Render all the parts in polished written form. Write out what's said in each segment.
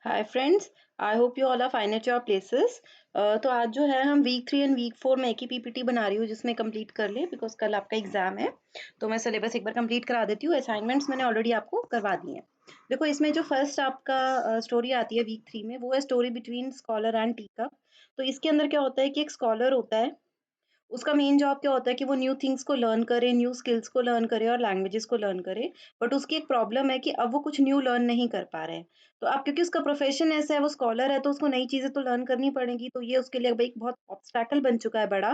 Hi friends. I hope you all are fine at your places. तो आज जो है हम वीक 3 एंड वीक 4 में एक ही पीपीटी बना रही हूँ जिसमें कंप्लीट कर ले बिकॉज कल आपका एग्जाम है। तो मैं सिलेबस एक बार कंप्लीट करा देती हूँ। असाइनमेंट्स मैंने ऑलरेडी आपको करवा दी हैं। देखो इसमें जो फर्स्ट आपका स्टोरी आती है वीक 3 में वो है story between scholar and tea cup. तो इसके अंदर क्या होता है कि एक स्कॉलर होता है। उसका मेन जॉब क्या होता है कि वो न्यू थिंग्स को लर्न करे, न्यू स्किल्स को लर्न करे और लैंग्वेजेस को लर्न करे। बट उसकी एक प्रॉब्लम है कि अब वो कुछ न्यू लर्न नहीं कर पा रहे हैं। तो अब क्योंकि उसका प्रोफेशन ऐसा है, वो स्कॉलर है, तो उसको नई चीज़ें तो लर्न करनी पड़ेंगी। तो ये उसके लिए अब एक बहुत ऑब्स्टैकल बन चुका है बड़ा,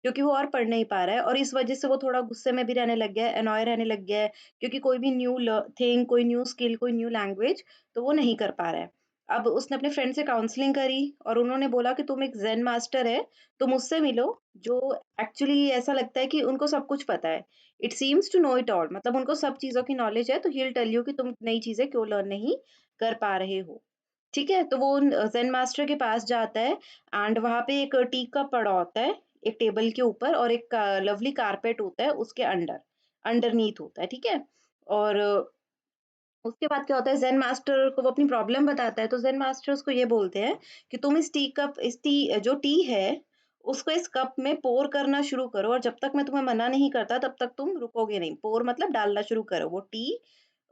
क्योंकि वो और पढ़ नहीं पा रहा है और इस वजह से वो थोड़ा गुस्से में भी रहने लग गया है, एनॉय रहने लग गया है, क्योंकि कोई भी न्यू थिंग, कोई न्यू स्किल, कोई न्यू लैंग्वेज तो वो नहीं कर पा रहा है। अब उसने अपने फ्रेंड से काउंसलिंग करी और उन्होंने बोला कि तुम एक ज़ेन मास्टर है, तुम उससे मिलो, जो एक्चुअली ऐसा लगता है कि उनको सब कुछ पता है। It seems to know it all, मतलब उनको सब चीज़ों की नॉलेज है, तो ही विल टेल यू कि तुम नई चीज़ें क्यों लर्न नहीं कर पा रहे हो। ठीक है? तो वो उन ज़ेन मास्टर के पास जाता है एंड वहाँ पे एक टी कप पड़ा होता है, एक टेबल के ऊपर, और एक लवली कारपेट होता है उसके अंडरनीथ होता है, ठीक है? और उसके बाद क्या होता है, ज़ेन मास्टर को वो अपनी प्रॉब्लम बताता है, तो ज़ेन मास्टर उसको ये बोलते हैं कि तुम इस टी जो टी है, उसको इस कप में पोर करना शुरू करो और जब तक मैं तुम्हें मना नहीं करता, तब तक तुम रुकोगे नहीं। पोर मतलब डालना शुरू करो, वो टी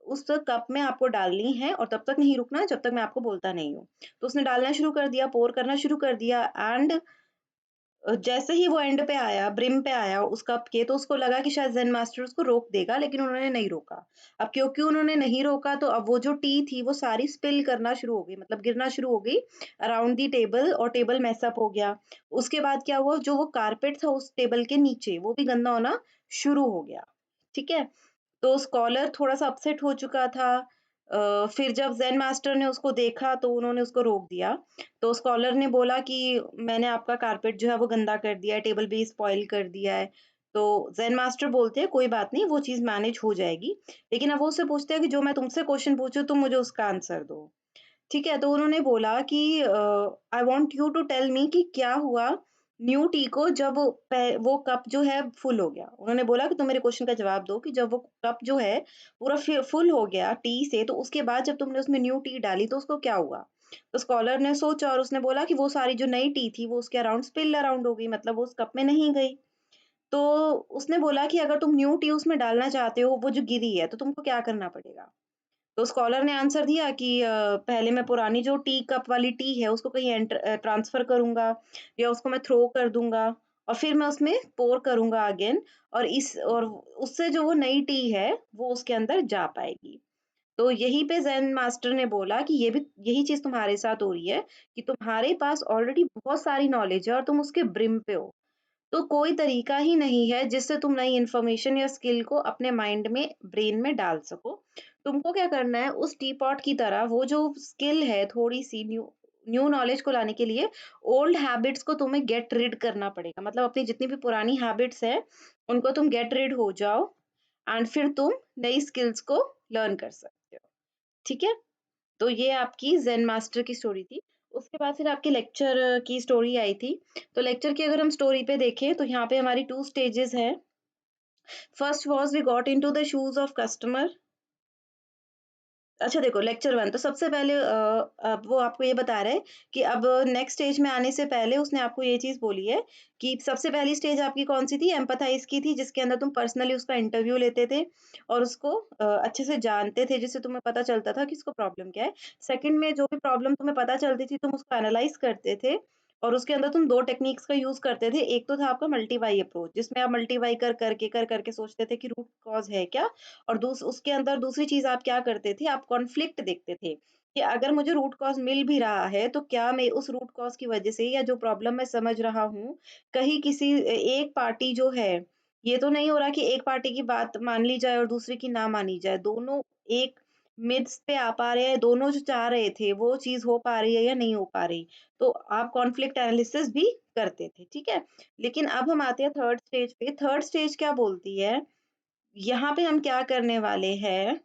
उस कप में आपको डालनी है और तब तक नहीं रुकना जब तक मैं आपको बोलता नहीं हूँ। तो उसने डालना शुरू कर दिया, पोर करना शुरू कर दिया एंड जैसे ही वो एंड पे आया, ब्रिम पे आया उस कप के, तो उसको लगा कि शायद ज़ेन मास्टर उसको रोक देगा, लेकिन उन्होंने नहीं रोका। अब क्योंकि उन्होंने नहीं रोका, तो अब वो जो टी थी, वो सारी स्पिल करना शुरू हो गई, मतलब गिरना शुरू हो गई अराउंड द टेबल और टेबल मेस अप हो गया। उसके बाद क्या हुआ, जो वो कारपेट था उस टेबल के नीचे, वो भी गंदा होना शुरू हो गया। ठीक है? तो स्कॉलर थोड़ा-सा अपसेट हो चुका था। फिर जब ज़ेन मास्टर ने उसको देखा तो उन्होंने उसको रोक दिया। तो स्कॉलर ने बोला कि मैंने आपका कारपेट जो है वो गंदा कर दिया है, टेबल भी स्पॉइल कर दिया है। तो ज़ेन मास्टर बोलते हैं कोई बात नहीं, वो चीज़ मैनेज हो जाएगी। लेकिन अब वो उससे पूछते हैं कि जो मैं तुमसे क्वेश्चन पूछूँ तुम मुझे उसका आंसर दो। ठीक है? तो उन्होंने बोला कि I want you to tell me कि क्या हुआ न्यू टी को जब वो कप जो है फुल हो गया। उन्होंने बोला कि तुम मेरे क्वेश्चन का जवाब दो कि जब वो कप जो है पूरा फुल हो गया टी से, तो उसके बाद जब तुमने उसमें न्यू टी डाली तो उसको क्या हुआ? तो स्कॉलर ने सोचा और उसने बोला कि वो सारी जो नई टी थी वो उसके अराउंड स्पिल अराउंड हो गई, मतलब वो उस कप में नहीं गई। तो उसने बोला कि अगर तुम न्यू टी उसमें डालना चाहते हो, वो जो गिरी है, तो तुमको क्या करना पड़ेगा? तो स्कॉलर ने आंसर दिया कि पहले मैं पुरानी जो टी कप वाली टी है उसको कहीं ट्रांसफ़र करूँगा या उसको मैं थ्रो कर दूँगा और फिर मैं उसमें पोर करूँगा अगेन, और उससे जो वो नई टी है वो उसके अंदर जा पाएगी। तो यहीं पे ज़ेन मास्टर ने बोला कि ये भी यही चीज़ तुम्हारे साथ हो रही है कि तुम्हारे पास ऑलरेडी बहुत सारी नॉलेज है और तुम उसके ब्रिम पे हो। तो कोई तरीका ही नहीं है जिससे तुम नई इन्फॉर्मेशन या स्किल को अपने माइंड में, ब्रेन में डाल सको। तुमको क्या करना है, उस टी पॉट की तरह वो जो स्किल है थोड़ी सी न्यू न्यू नॉलेज को लाने के लिए ओल्ड हैबिट्स को तुम्हें गेट रिड करना पड़ेगा, मतलब अपनी जितनी भी पुरानी हैबिट्स है उनको तुम गेट रिड हो जाओ एंड फिर तुम नई स्किल्स को लर्न कर सकते हो। ठीक है? तो ये आपकी ज़ेन मास्टर की स्टोरी थी। उसके बाद फिर आपके लेक्चर की स्टोरी आई थी। तो लेक्चर की अगर हम स्टोरी पे देखें तो यहाँ पे हमारी 2 स्टेजेज़ हैं। First was we got into the shoes of customer. अच्छा देखो, लेक्चर 1 तो सबसे पहले अब वो आपको ये बता रहा है कि अब नेक्स्ट स्टेज में आने से पहले उसने आपको ये चीज़ बोली है कि सबसे पहली स्टेज आपकी कौन-सी थी? एम्पैथाइज़ की थी, जिसके अंदर तुम पर्सनली उसका इंटरव्यू लेते थे और उसको अच्छे से जानते थे, जिससे तुम्हें पता चलता था कि इसको प्रॉब्लम क्या है। सेकंड में जो भी प्रॉब्लम तुम्हें पता चलती थी, तुम उसको एनालाइज़ करते थे और उसके अंदर तुम 2 टेक्निक्स का यूज़ करते थे। एक तो था आपका मल्टी-व्हाई अप्रोच, जिसमें आप मल्टी-व्हाई कर करके सोचते थे कि रूट कॉज़ है क्या? और उसके अंदर दूसरी चीज़ आप क्या करते थे, आप कॉन्फ्लिक्ट देखते थे, कि अगर मुझे रूट कॉज़ मिल भी रहा है, तो क्या मैं उस रूट कॉज़ की वज़ह से या जो प्रॉब्लम मैं समझ रहा हूँ, कहीं किसी एक पार्टी जो है, ये तो नहीं हो रहा कि एक पार्टी की बात मान ली जाए और दूसरे की ना मानी जाए। दोनों एक मिड्स पे आ पा रहे हैं, दोनों जो चाह रहे थे, वो चीज़ हो पा रही है या नहीं हो पा रही। तो आप कॉन्फ्लिक्ट एनालिसिस भी करते थे, ठीक है? लेकिन अब हम आते हैं थर्ड स्टेज पे। थर्ड स्टेज क्या बोलती है, यहाँ पे हम क्या करने वाले हैं,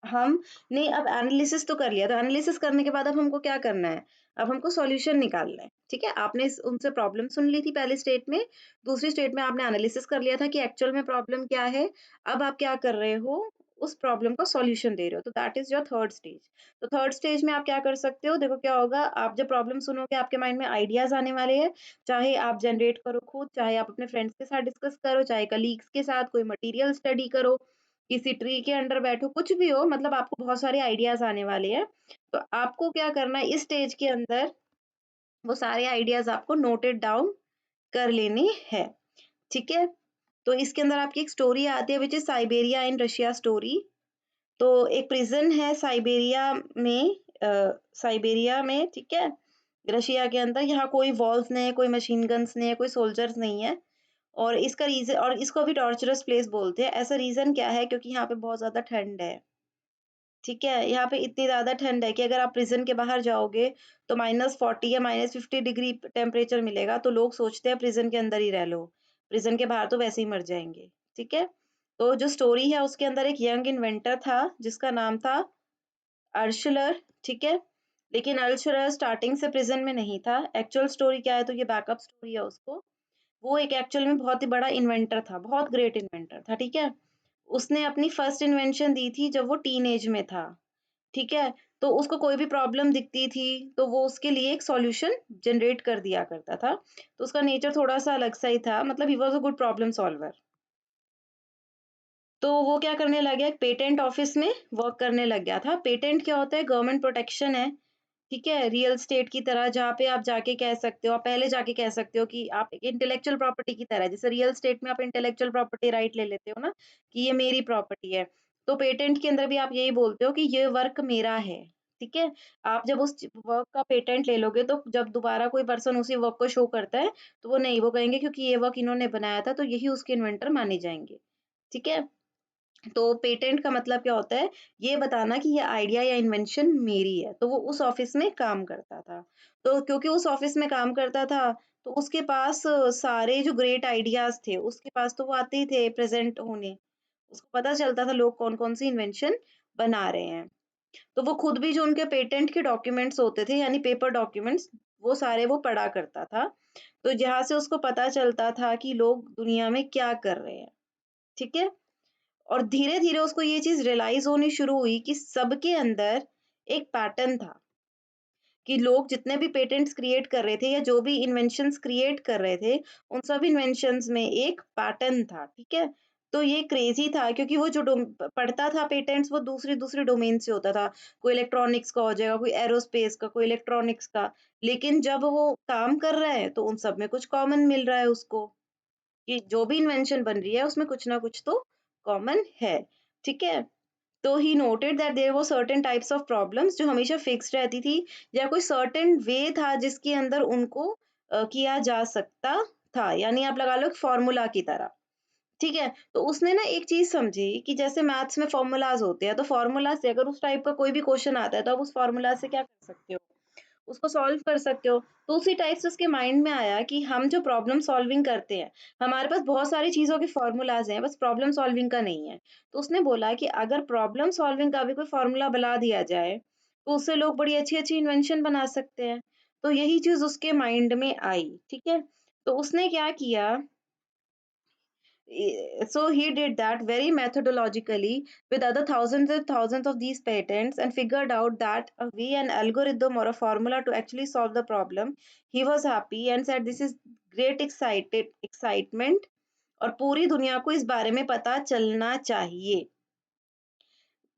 हमने अब एनालिसिस तो कर लिया, तो एनालिसिस करने के बाद अब हमको क्या करना है? अब हमको सॉल्यूशन निकालना है, ठीक है? आपने उनसे प्रॉब्लम सुन ली थी पहले स्टेट में, दूसरी स्टेट में आपने एनालिसिस कर लिया था कि एक्चुअल में प्रॉब्लम क्या है। अब आप क्या कर रहे हो, उस प्रॉब्लम का सॉल्यूशन दे रहे हो, तो that is your third stage. तो थर्ड स्टेज में आप क्या कर सकते हो, देखो क्या होगा, आप जब प्रॉब्लम सुनोगे आपके माइंड में आइडियाज आने वाले हैं, चाहे आप जनरेट करो खुद, चाहे आप अपने फ्रेंड्स के साथ डिस्कस करो, चाहे कलीग्स के साथ कोई मटेरियल स्टडी करो, किसी ट्री के अंडर बैठो, कुछ भी हो, मतलब आपको बहुत सारे आइडियाज आने वाले हैं। तो आपको क्या करना है, इस स्टेज के अंदर वो सारे आइडियाज आपको नोटेड डाउन कर लेने हैं, ठीक है। तो इसके अंदर आपकी एक स्टोरी आती है which is Siberia in Russia story. तो एक प्रिजन है साइबेरिया में, साइबेरिया में, ठीक है, रशिया के अंदर। यहाँ कोई वॉल्स नहीं है, कोई मशीन गन्स नहीं है, कोई सोल्जर्स नहीं है। और इसका रीजन, और इसको भी टॉर्चरस प्लेस बोलते हैं। ऐसा रीजन क्या है, क्योंकि यहाँ पे बहुत ज्यादा ठंड है, ठीक है। यहाँ पे इतनी ज़्यादा ठंड है कि अगर आप प्रिज़न के बाहर जाओगे, तो -40 या -50 डिग्री टेम्परेचर मिलेगा, तो लोग सोचते हैं प्रिज़न के अंदर ही रह लो। प्रिज़न के बाहर तो वैसे ही मर जाएँगे, ठीक है। तो जो स्टोरी है उसके अंदर एक यंग इन्वेंटर था जिसका नाम था अर्शलर, ठीक है। लेकिन अर्शलर स्टार्टिंग से प्रिज़न में नहीं था। एक्चुअल स्टोरी क्या है, तो ये बैकअप स्टोरी है उसको। वो एक एक्चुअल में बहुत ही बड़ा इन्वेंटर था, बहुत ग्रेट इन्वेंटर था, ठीक है। उसने अपनी फर्स्ट इन्वेंशन दी थी जब वो टीनेज में था। ठीक है? तो उसको कोई भी प्रॉब्लम दिखती थी, तो वो उसके लिए एक सॉल्यूशन जनरेट कर दिया करता था। तो उसका नेचर थोड़ा-सा अलग सा ही था, मतलब he was a good problem solver. तो वो क्या करने लग गया, एक पेटेंट ऑफिस में वर्क करने लग गया था। पेटेंट क्या होता है, गवर्नमेंट प्रोटेक्शन है, ठीक है? रियल एस्टेट की तरह, जहाँ पे आप जाके कह सकते हो, आप पहले जाके कह सकते हो कि आप इंटेलेक्चुअल प्रॉपर्टी की तरह, जैसे रियल एस्टेट में आप इंटेलेक्चुअल प्रॉपर्टी राइट ले लेते हो ना, कि ये मेरी प्रॉपर्टी है। तो पेटेंट के अंदर भी आप यही बोलते हो कि ये वर्क मेरा है, ठीक है? आप जब उस वर्क का पेटेंट ले लोगे, तो जब दोबारा कोई पर्सन उसी वर्क को शो करता है, तो वो नहीं, वो कहेंगे क्योंकि ये वर्क इन्होंने बनाया था, तो यही उसके इन्वेंटर माने जाएँगे, ठीक है? तो पेटेंट का मतलब क्या होता है, ये बताना कि ये आइडिया या इन्वेंशन मेरी है। तो वो उस ऑफिस में काम करता था। तो क्योंकि उस ऑफिस में काम करता था, तो उसके पास सारे जो ग्रेट आइडियाज थे, उसके पास तो वो आते ही थे प्रेजेंट होने। उसको पता चलता था लोग कौन कौन सी इन्वेंशन बना रहे हैं। तो वो खुद भी जो उनके पेटेंट के डॉक्यूमेंट्स होते थे, यानी पेपर डॉक्यूमेंट्स, वो सारे वो पढ़ा करता था। तो जहाँ से उसको पता चलता था कि लोग दुनिया में क्या कर रहे हैं, ठीक है। और धीरे-धीरे उसको ये चीज़ रियलाइज़ होनी शुरू हुई कि सबके अंदर एक पैटर्न था, कि लोग जितने भी पेटेंट्स क्रिएट कर रहे थे या जो भी इन्वेंशंस क्रिएट कर रहे थे, उन सब इन्वेंशंस में एक पैटर्न था, ठीक है? तो ये क्रेज़ी था क्योंकि वो जो पढ़ता था पेटेंट्स, वो दूसरे-दूसरे डोमेन से होता था। कोई इलेक्ट्रॉनिक्स का हो जाएगा, कोई एरोस्पेस का, कोई इलेक्ट्रॉनिक्स का। लेकिन जब वो काम कर रहा है, तो उन सब में कुछ कॉमन मिल रहा है उसको। कि जो भी इन्वेंशन बन रही है उसमें कुछ ना कुछ तो कॉमन है, ठीक है? तो he noted that there were certain types of problems जो हमेशा फिक्स्ड रहती थी, या कोई सर्टेन वे था जिसके अंदर उनको किया जा सकता था, यानी आप लगा लो एक फॉर्मूला की तरह, ठीक है? तो उसने ना एक चीज समझी कि जैसे मैथ्स में फॉर्मूलाज होते हैं, तो फॉर्मूला से अगर उस टाइप का कोई भी क्वेश्चन आता है, तो आप उस फॉर्मूला से क्या कर सकते हो, उसको सॉल्व कर सकते हो। तो उसी टाइप से उसके माइंड में आया कि हम जो प्रॉब्लम सॉल्विंग करते हैं, हमारे पास बहुत सारी चीज़ों के फ़ॉर्मूलाज़ हैं, बस प्रॉब्लम सॉल्विंग का नहीं है। तो उसने बोला कि अगर प्रॉब्लम सॉल्विंग का भी कोई फ़ॉर्मूला बना दिया जाए, तो उससे लोग बड़ी अच्छी-अच्छी इन्वेंशन बना सकते हैं। तो यही चीज़ उसके माइंड में आई, ठीक है? तो उसने क्या किया, so he did that very methodologically with other thousands and thousands of these patents, and figured out that a way, an algorithm or a formula to actually solve the problem. He was happy and said this is great excitement, और पूरी दुनिया को इस बारे में पता चलना चाहिए।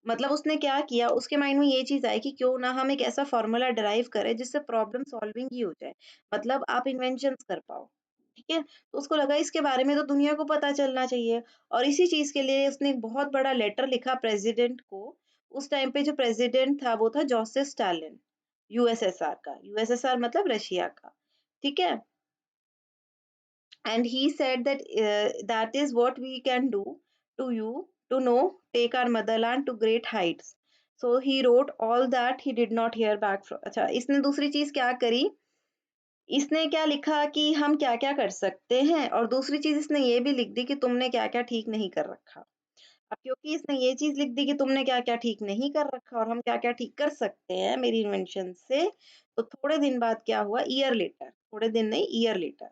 मतलब उसने क्या किया, उसके माइंड में ये चीज़ आई कि क्यों ना हम एक ऐसा फ़ॉर्मूला डिराइव करें जिससे प्रॉब्लम सॉल्विंग ही हो जाए। मतलब आप इन्वेंशंस कर पाओ, ठीक है? तो उसको लगा इसके बारे में तो दुनिया को पता चलना चाहिए, और इसी चीज़ के लिए उसने एक बहुत बड़ा लेटर लिखा प्रेज़िडेंट को। उस टाइम पे जो प्रेज़िडेंट था वो था जोसेफ स्टालिन, यूएसएसआर का। यूएसएसआर मतलब रशिया का, ठीक है? And he said that that is what we can do to you to know take our motherland to great heights. So he wrote all that he did not hear back from। अच्छा, इसने दूसरी चीज क्या करी, इसने क्या लिखा कि हम क्या क्या कर सकते हैं, और दूसरी चीज इसने ये भी लिख दी कि तुमने क्या क्या ठीक नहीं कर रखा। अब क्योंकि इसने ये चीज लिख दी कि तुमने क्या क्या ठीक नहीं कर रखा और हम क्या क्या ठीक कर सकते हैं मेरी इन्वेंशन से, तो थोड़े दिन बाद क्या हुआ, ईयर लेटर, थोड़े दिन नहीं, ईयर लेटर,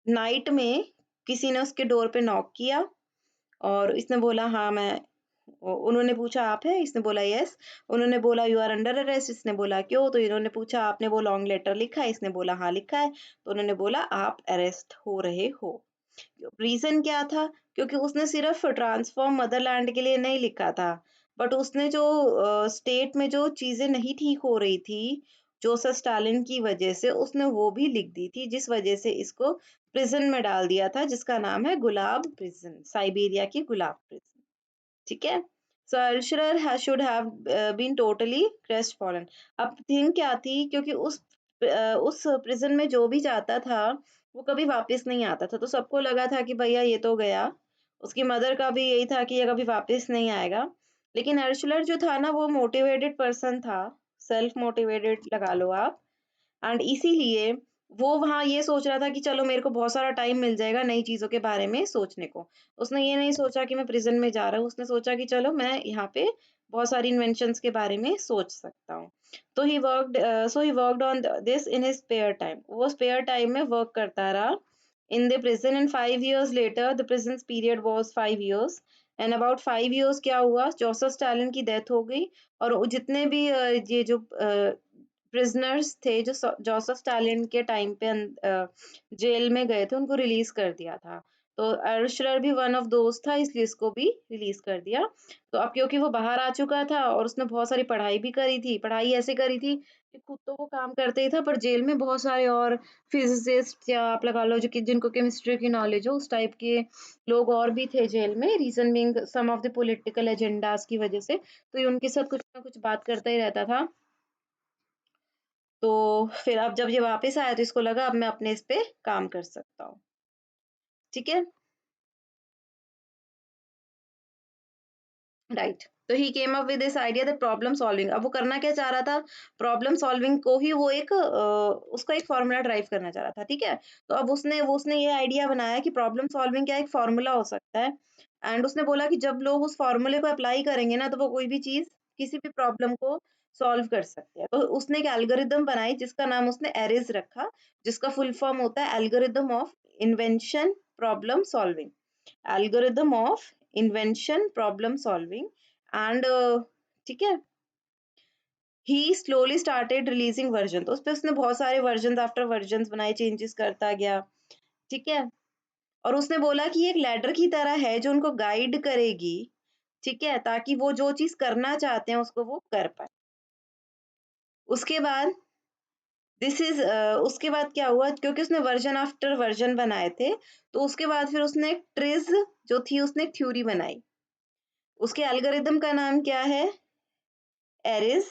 नाइट में किसी ने उसके डोर पे नॉक किया, और इसने बोला हाँ मैं उन्होंने पूछा आप है? इसने बोला यस। उन्होंने बोला यू आर अंडर अरेस्ट। इसने बोला क्यों? तो इन्होंने पूछा आपने वो लॉन्ग लेटर लिखा है? इसने बोला हाँ लिखा है। तो उन्होंने बोला आप अरेस्ट हो रहे हो। रीजन क्या था? क्योंकि उसने सिर्फ ट्रांसफॉर्म मदरलैंड के लिए नहीं लिखा था, बट उसने जो स्टेट में जो चीजें नहीं ठीक हो रही थी जोसेफ स्टालिन की वजह से, उसने वो भी लिख दी थी, जिस वजह से इसको प्रिजन में डाल दिया था, जिसका नाम है गुलाब प्रिजन, साइबेरिया की गुलाब प्रिजन। ठीक है। सो अल्शरर शुड हैव बीन टोटली क्रेस्टफॉलन। अब थिंग क्या थी, क्योंकि उस प्रिजन में जो भी जाता था वो कभी वापस नहीं आता था, तो सबको लगा था कि भैया ये तो गया। उसकी मदर का भी यही था कि ये कभी वापस नहीं आएगा। लेकिन अर्शलर जो था ना, वो मोटिवेटेड पर्सन था, सेल्फ मोटिवेटेड लगा लो आप। एंड इसीलिए वो वहाँ ये सोच रहा था कि चलो मेरे को बहुत सारा टाइम मिल जाएगा नई चीज़ों के बारे में सोचने को। उसने ये नहीं सोचा कि मैं प्रिज़न में जा रहा हूँ, उसने सोचा कि चलो मैं यहाँ पे बहुत सारी इन्वेंशंस के बारे में सोच सकता हूँ। तो he worked on this in his spare time. वो स्पेयर टाइम में वर्क करता रहा in the prison. And 5 years later the prisons period was 5 years. And about 5 years क्या हुआ, जोसेफ स्टालिन की डेथ हो गई। और वो जितने भी ये जो प्रिजनर्स थे जो जोसेफ स्टालिन के टाइम पे जेल में गए थे, उनको रिलीज कर दिया था। तो अर्शलर भी वन ऑफ दोस्त था, इसलिए इसको भी रिलीज कर दिया। तो अब क्योंकि वो बाहर आ चुका था और उसने बहुत सारी पढ़ाई भी करी थी, पढ़ाई ऐसे करी थी कि खुद तो वो काम करते ही था, पर जेल में बहुत सारे और फिजिसिस्ट या आप लगा लो जो कि जिनको केमिस्ट्री की नॉलेज हो, उस टाइप के लोग और भी थे जेल में। Reason being some of the political agendas की वजह से, तो ये उनके साथ कुछ ना कुछ बात करता ही रहता था। तो फिर अब जब ये वापस आया तो इसको लगा अब मैं अपने इस पे काम कर सकता हूँ। ठीक है। राइट। तो he came up with this idea that problem solving. अब वो करना क्या चाह रहा था, प्रॉब्लम सॉल्विंग को ही वो एक उसका एक फॉर्मूला ड्राइव करना चाह रहा था। ठीक है। तो अब उसने ये आइडिया बनाया कि प्रॉब्लम सॉल्विंग क्या एक फॉर्मूला हो सकता है। एंड उसने बोला कि जब लोग उस फॉर्मूले को अप्लाई करेंगे ना, तो वो कोई भी चीज किसी भी प्रॉब्लम को सॉल्व कर सकते हैं। तो उसने एक एल्गोरिदम बनाई जिसका नाम उसने एरिज रखा, जिसका फुल फॉर्म होता है algorithm of invention problem solving. Algorithm of invention problem solving. And ठीक है, ही स्लोली स्टार्टेड रिलीजिंग वर्जन। तो उस पे उसने बहुत सारे वर्जन आफ्टर वर्जन बनाए, चेंजेस करता गया। ठीक है। और उसने बोला कि ये एक लैडर की तरह है जो उनको गाइड करेगी। ठीक है, ताकि वो जो चीज करना चाहते हैं उसको वो कर पाए। उसके बाद उसके बाद क्या हुआ, क्योंकि उसने वर्जन आफ्टर वर्जन बनाए थे, तो उसके बाद फिर उसने एक ट्रिज जो थी उसने एक थ्योरी बनाई। उसके एल्गोरिदम का नाम क्या है, एरिस।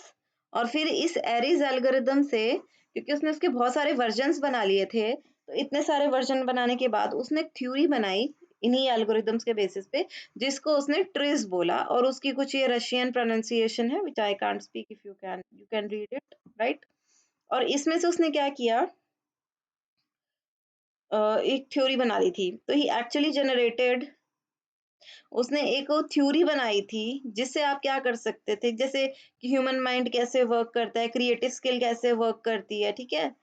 और फिर इस एरिस एल्गोरिदम से, क्योंकि उसने उसके बहुत सारे वर्जन्स बना लिए थे, तो इतने सारे वर्जन बनाने के बाद उसने एक थ्योरी बनाई इन्हीं एल्गोरिदम्स के बेसिस पे, जिसको उसने ट्रिज बोला। और उसकी कुछ ये रशियन प्रोनाउंसिएशन है which I can't speak, if you can read it, right. और इसमें से उसने क्या किया, एक थ्योरी बना ली थी। तो ही एक्चुअली जनरेटेड, उसने एक थ्योरी बनाई थी जिससे आप क्या कर सकते थे, जैसे कि ह्यूमन माइंड कैसे वर्क करता है, क्रिएटिव स्किल कैसे वर्क करती है। ठीक है।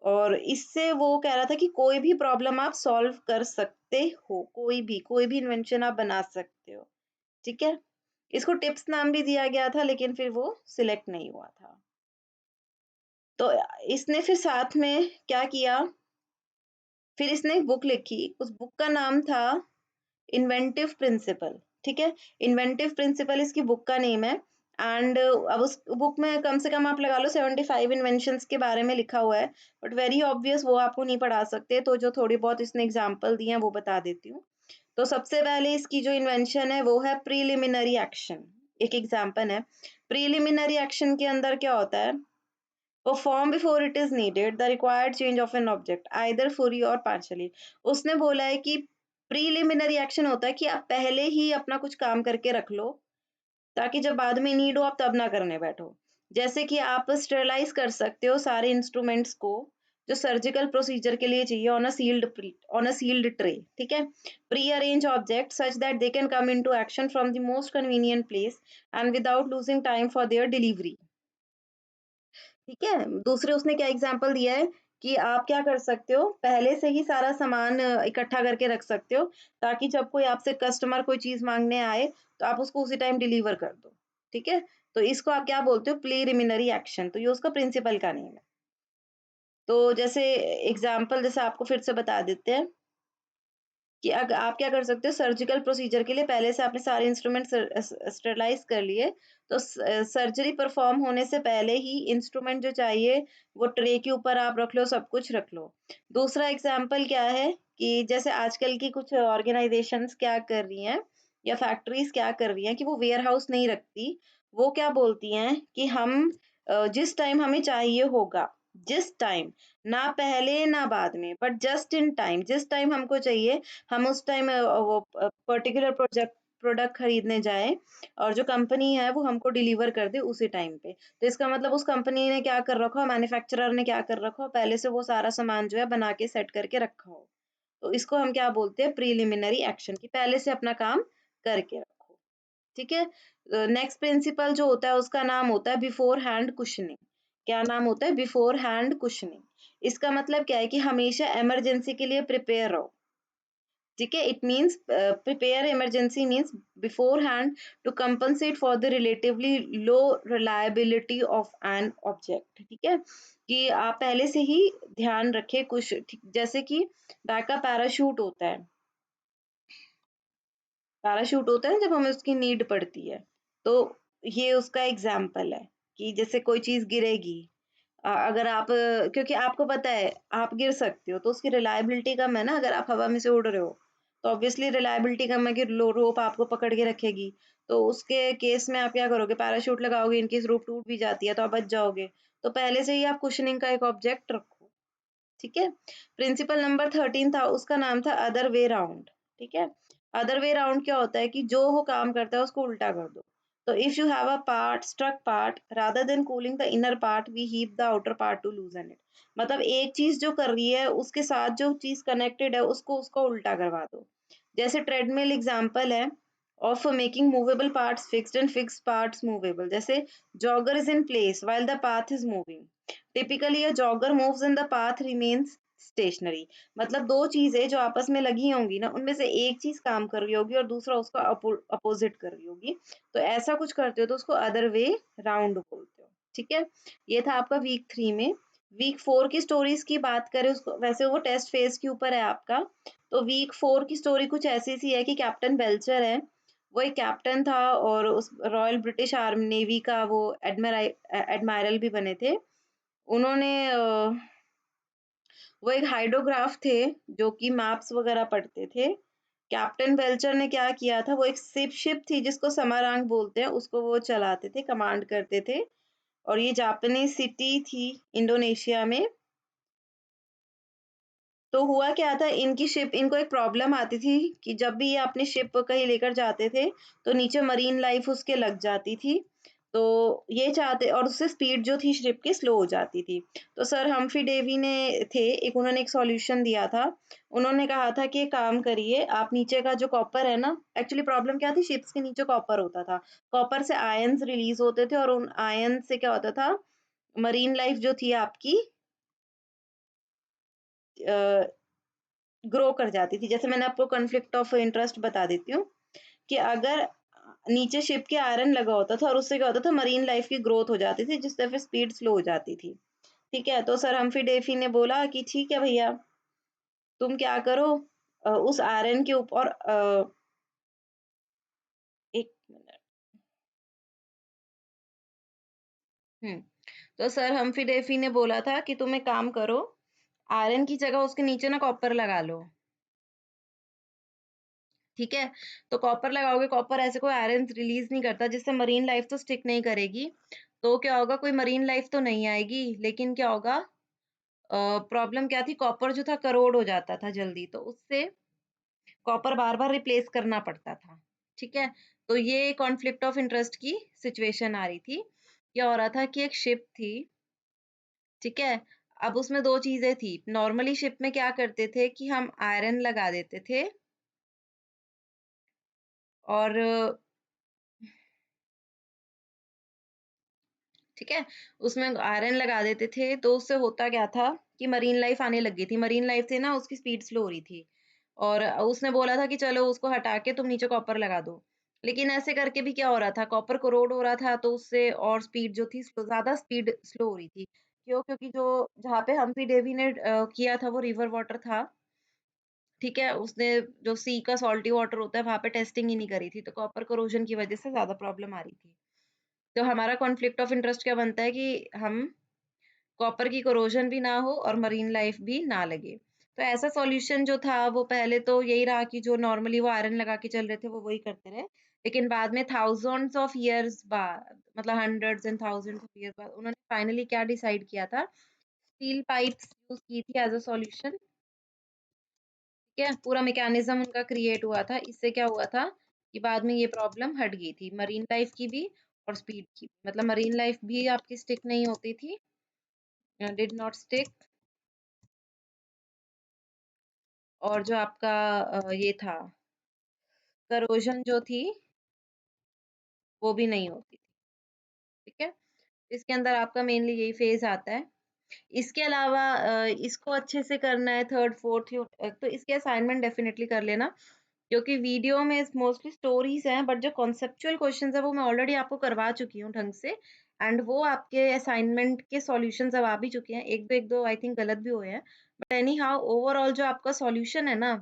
और इससे वो कह रहा था कि कोई भी प्रॉब्लम आप सॉल्व कर सकते हो, कोई भी इन्वेंशन आप बना सकते हो। ठीक है। इसको टिप्स नाम भी दिया गया था, लेकिन फिर वो सिलेक्ट नहीं हुआ था। तो इसने फिर साथ में क्या किया, फिर इसने एक बुक लिखी। उस बुक का नाम था इन्वेंटिव प्रिंसिपल। ठीक है। इन्वेंटिव प्रिंसिपल इसकी बुक का नेम है। एंड अब उस बुक में कम से कम आप लगा लो 75 इन्वेंशंस के बारे में लिखा हुआ है, बट वेरी ऑब्वियस वो आपको नहीं पढ़ा सकते, तो जो थोड़ी बहुत इसने एग्जांपल दिए हैं वो बता देती हूँ। तो सबसे पहले इसकी जो इन्वेंशन है वो है प्रीलिमिनरी एक्शन। एक एग्जांपल है। प्रीलिमिनरी एक्शन के अंदर क्या होता है, perform before it is needed the required change of an object either fully और पार्शली। उसने बोला है कि प्रीलिमिनरी एक्शन होता है कि आप पहले ही अपना कुछ काम करके रख लो, ताकि जब बाद में नीड हो आप तब ना करने बैठो। जैसे कि आप स्टेरलाइज कर सकते हो सारे इंस्ट्रूमेंट्स को जो सर्जिकल प्रोसीजर के लिए चाहिए ऑन अ सील्ड ट्रे। ठीक है। Prearrange object such that they can come into action from the most convenient place and without losing time for their delivery. ठीक है। दूसरे उसने क्या एग्जांपल दिया है कि आप क्या कर सकते हो, पहले से ही सारा सामान इकट्ठा करके रख सकते हो, ताकि जब कोई आपसे कस्टमर कोई चीज़ माँगने आए, तो आप उसको उसी टाइम डिलीवर कर दो, ठीक है? तो इसको आप क्या बोलते हो, प्रिलिमिनरी एक्शन, तो ये उसका प्रिंसिपल का नेम है। तो जैसे एग्ज़ाम्पल जैसे आपको फिर से बता देते हैं कि अग आप क्या कर सकते हो, सर्जिकल प्रोसीजर के लिए पहले से आपने सारे इंस्ट्रूमेंट स्टरलाइज़ कर लिए, तो सर्जरी परफ़ॉर्म होने से पहले ही इंस्ट्रूमेंट जो चाहिए, वो ट्रे के ऊपर आप रख लो, सब कुछ रख लो। दूसरा एग्ज़ाम्पल क्या है कि जैसे आजकल की कुछ ऑर्गनाइज़ेशंस क्या कर रही हैं या फैक्ट्रीज़ क्या कर रही हैं कि वो वेयरहाउस नहीं रखती। वो क्या बोलती हैं कि हम जिस टाइम हमें चाहिए होगा, जिस टाइम, ना पहले ना बाद में, बट जस्ट इन टाइम, जिस टाइम हमको चाहिए हम उस टाइम वो पर्टिकुलर प्रोडक्ट खरीदने जाएँ और जो कंपनी है वो हमको डिलीवर कर दे उसी टाइम पे। तो इसका मतलब उस कंपनी ने क्या कर रखा हो, मैन्युफैक्चरर ने क्या कर रखा हो, पहले से वो सारा सामान जो है बना के सेट करके रखा हो। तो इसको हम क्या बोलते हैं, प्रिलिमिनरी एक्शन, कि पहले से अपना काम करके रखो। ठीक है? नेक्स्ट प्रिंसिपल जो होता है उसका नाम होता है बिफोर हैंड कुशनिंग। क्या नाम होता है? Before hand cushioning. इसका मतलब क्या है कि हमेशा इमरजेंसी के लिए प्रिपेयर रहो। ठीक है, it means prepare emergency means beforehand to compensate for the relatively low reliability of an object. ठीक है, कि आप पहले से ही ध्यान रखें कुछ, जैसे कि बैकअप पैराशूट होता है, पैराशूट होता है ना जब हमें उसकी नीड पड़ती है, तो ये उसका एग्जाम्पल है कि जैसे कोई चीज गिरेगी, अगर आप क्योंकि आपको पता है आप गिर सकते हो, तो उसकी रिलायबिलिटी कम है ना, अगर आप हवा में से उड़ रहे हो तो ऑब्वियसली रिलायबिलिटी कम है कि रोप आपको पकड़ के रखेगी। तो उसके केस में आप क्या करोगे, पैराशूट लगाओगे, इनकेस रोप टूट भी जाती है तो आप बच जाओगे। तो पहले से ही आप कुशनिंग का एक ऑब्जेक्ट रखो। ठीक है, प्रिंसिपल नंबर 13 था, उसका नाम था अदर वे राउंड। ठीक है, अदर वे राउंड क्या होता है कि जो वो काम करता है उसको उल्टा कर दो। तो if you have a part struck part rather than cooling the inner part we heat the outer part to loosen it. मतलब एक चीज जो कर रही है उसके साथ जो चीज कनेक्टेड है उसको उसको उल्टा करवा दो। जैसे ट्रेडमिल एग्जांपल है of making movable parts fixed and fixed parts movable. जैसे jogger is in place while the path is moving, typically a jogger moves and the path remains stationary। मतलब दो चीजें जो आपस में लगी होंगी ना, उनमें से एक चीज काम कर रही होगी और दूसरा उसका अपोजिट कर रही होगी। तो ऐसा कुछ करते हो तो उसको अदर वे राउंड बोलते हो। ठीक है, ये था आपका वीक 3 में। वीक 4 की स्टोरीज की बात करें, उसको वैसे वो टेस्ट फेज के ऊपर है आपका। तो वीक 4 की स्टोरी कुछ ऐसी सी है कि कैप्टन बेल्चर है, वो एक कैप्टन था और उस रॉयल ब्रिटिश आर्मी नेवी का वो एडमायरल भी बने थे। उन्होंने वो एक हाइड्रोग्राफ थे जो कि मैप्स वगैरह पढ़ते थे। कैप्टन बेल्चर ने क्या किया था, वो एक शिप थी जिसको समारांग बोलते हैं, उसको वो चलाते थे, कमांड करते थे। और ये जापानीज सिटी थी इंडोनेशिया में। तो हुआ क्या था, इनकी शिप, इनको एक प्रॉब्लम आती थी कि जब भी ये अपनी शिप कहीं लेकर जाते थे तो नीचे मरीन लाइफ उसके लग जाती थी। तो ये चाहते, और उससे स्पीड जो थी शिप की स्लो हो जाती थी। तो सर हम्फ्री डेवी ने थे एक, उन्होंने एक सॉल्यूशन दिया था। उन्होंने कहा था कि एक काम करिए, आप नीचे का जो कॉपर है ना, एक्चुअली प्रॉब्लम क्या थी, शिप्स के नीचे कॉपर होता था। कॉपर से आयंस रिलीज होते थे और उन आयन से क्या होता था, मरीन लाइफ जो थी आपकी ग्रो कर जाती थी। जैसे मैंने आपको कॉन्फ्लिक्ट ऑफ इंटरेस्ट बता देती हूँ कि अगर नीचे शिप के आयरन लगा होता था और उससे क्या होता था, मरीन लाइफ की ग्रोथ हो जाती थी जिससे फिर स्पीड स्लो हो जाती थी। ठीक है, तो सर हम्फ्री डेफी ने बोला कि ठीक है भैया, तुम क्या करो, उस आयरन के ऊपर एक मिनट। हम्म, तो सर हम्फ्री डेफी ने बोला था कि तुम एक काम करो, आयरन की जगह उसके नीचे ना कॉपर लगा लो। ठीक है, तो कॉपर लगाओगे, कॉपर ऐसे कोई आयरन रिलीज नहीं करता, जिससे मरीन लाइफ तो स्टिक नहीं करेगी। तो क्या होगा, कोई मरीन लाइफ तो नहीं आएगी, लेकिन क्या होगा, प्रॉब्लम क्या थी, कॉपर जो था करोड हो जाता था जल्दी, तो उससे कॉपर बार बार रिप्लेस करना पड़ता था। ठीक है, तो ये कॉन्फ्लिक्ट ऑफ इंटरेस्ट की सिचुएशन आ रही थी। क्या हो रहा था कि एक शिप थी। ठीक है, अब उसमें दो चीजें थी, नॉर्मली शिप में क्या करते थे कि हम आयरन लगा देते थे और ठीक है? उसमें आयरन लगा देते थे, तो उससे होता क्या था कि मरीन लाइफ़ आने लग गई थी। मरीन लाइफ़ से ना उसकी स्पीड स्लो हो रही थी और उसने बोला था कि चलो उसको हटा के तुम नीचे कॉपर लगा दो। लेकिन ऐसे करके भी क्या हो रहा था, कॉपर कोरोड हो रहा था, तो उससे और स्पीड जो थी ज़्यादा स्पीड स्लो हो रही थी। क्यों? क्योंकि जो जहाँ पे हम्फ्री डेवी ने किया था वो रिवर वाटर था, ठीक है? उसने जो सी का सॉल्टी वाटर होता है, वहाँ पे टेस्टिंग ही नहीं करी थी, तो कॉपर कोरोजन की वज़ह से ज़्यादा प्रॉब्लम आ रही थी। तो हमारा कॉन्फ्लिक्ट ऑफ इंटरेस्ट क्या बनता है कि हम कॉपर की कोरोजन भी ना हो और मरीन लाइफ भी ना लगे। तो ऐसा सॉल्यूशन जो था वो पहले तो यही रहा कि जो नॉर्मली वो आयरन लगा के चल रहे थे वो वही करते रहे। लेकिन बाद में थाउज़ेंड्स ऑफ इयर्स बाद मतलब hundreds and thousands of years बाद उन्होंने फाइनली क्या डिसाइड किया था, स्टील पाइप्स यूज़ की थी एज़ अ सॉल्यूशन, ठीक है? पूरा मैकेनिज़्म उनका क्रिएट हुआ था। इससे क्या हुआ था कि बाद में ये प्रॉब्लम हट गई थी, मरीन लाइफ की भी और स्पीड की। मतलब मरीन लाइफ भी आपकी स्टिक नहीं होती थी, डिड नॉट स्टिक, और जो आपका ये था करोजन जो थी वो भी नहीं होती थी, ठीक है? इसके अंदर आपका मेनली यही फेज़ आता है। इसके अलावा इसको अच्छे से करना है 3rd, 4th तो इसके असाइनमेंट डेफिनिटली कर लेना, क्योंकि वीडियो में मोस्टली स्टोरीज़ हैं, बट जो कॉन्सेप्चुअल क्वेश्चन्स हैं वो मैं ऑलरेडी आपको करवा चुकी हूँ ढंग से, एंड वो आपके असाइनमेंट के सॉल्यूशंस अब आ भी चुके हैं। 1-2 आई थिंक गलत भी हुए हैं। बट एनी हाउ ओवरऑल जो आपका सॉल्यूशन है ना,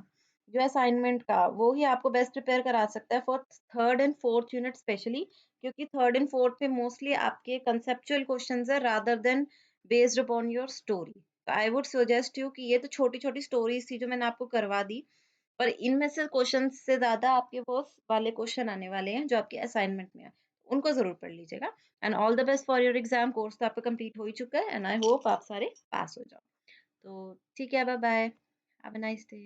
जो असाइनमेंट का, वो ही आपको बेस्ट प्रिपेयर करा सकता है for 3rd and 4th unit specially, क्योंकि 3rd एंड 4th पे मोस्टली आपके कॉन्सेप्चुअल क्वेश्चन्स हैं rather than based upon your story. तो आई वुड सजेस्ट यू कि ये तो छोटी-छोटी स्टोरीज़ थी जो मैंने आपको करवा दी, पर इनमें से क्वेश्चन से ज़्यादा आपके वो वाले क्वेश्चन आने वाले हैं जो आपके असाइनमेंट में है। उनको ज़रूर पढ़ लीजिएगा, and all the best for your exam. Course तो आपका कंप्लीट हो ही चुका है एंड आई होप आप सारे पास हो जाओ। तो ठीक है, bye bye, have a nice day.